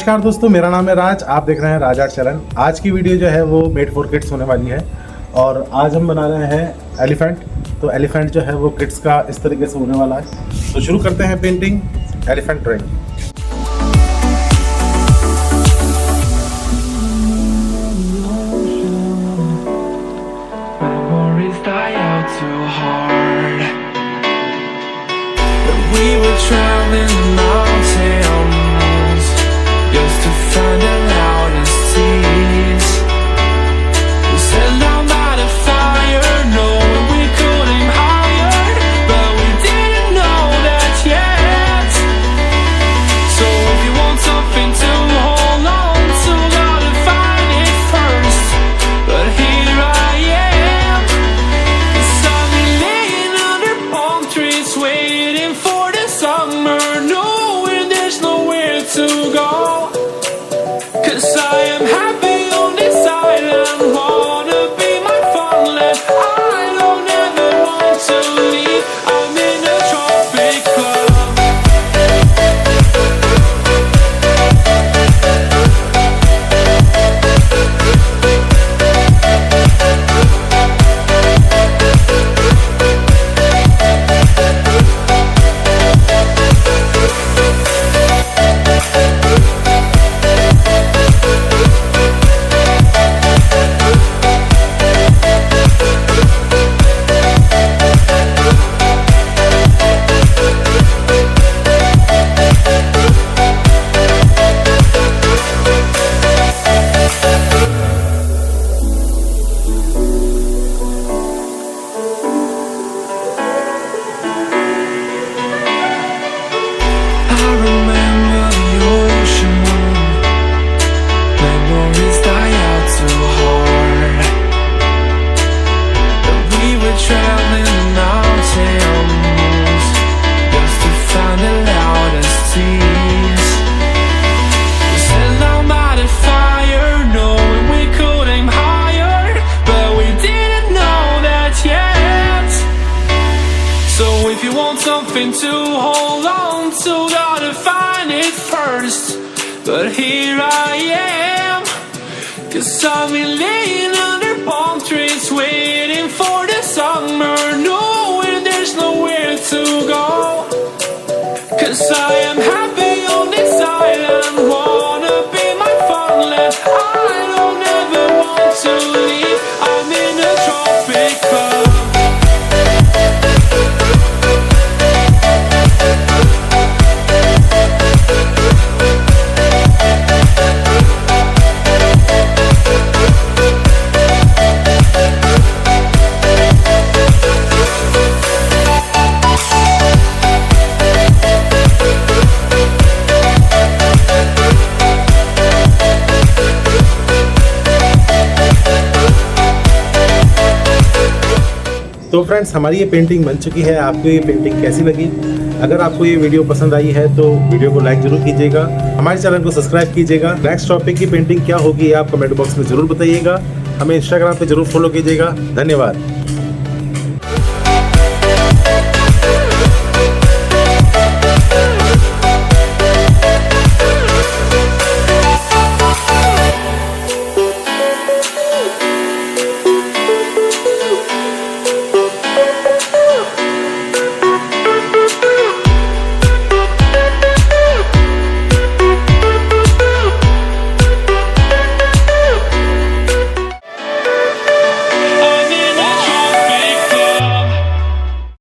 नमस्कार दोस्तों, मेरा नाम है राज। आप देख रहे हैं राज आर्ट चैनल। आज की वीडियो जो है वो मेड फॉर किड्स होने वाली है और आज हम बना रहे हैं एलिफेंट। तो एलिफेंट जो है वो किड्स का इस तरीके से होने वाला है। तो शुरू करते हैं painting elephant drawing. Something to hold on to, gotta find it first. But here I am, 'cause I've been laying under palm trees, waiting for the summer, knowing there's nowhere to go. 'Cause I am happy on this island, wanna be my farmland. I don't ever want to leave, I'm in a tropic club. तो friends, हमारी ये painting बन चुकी है। आपको ये painting कैसी लगी? अगर आपको ये वीडियो पसंद आई है तो वीडियो को लाइक जरूर कीजिएगा, हमारे चैनल को सब्सक्राइब कीजिएगा। नेक्स्ट टॉपिक की पेंटिंग क्या होगी आप कमेंट बॉक्स में जरूर बताइएगा। हमें इंस्टाग्राम पे जरूर फॉलो कीजिएगा। धन्यवाद।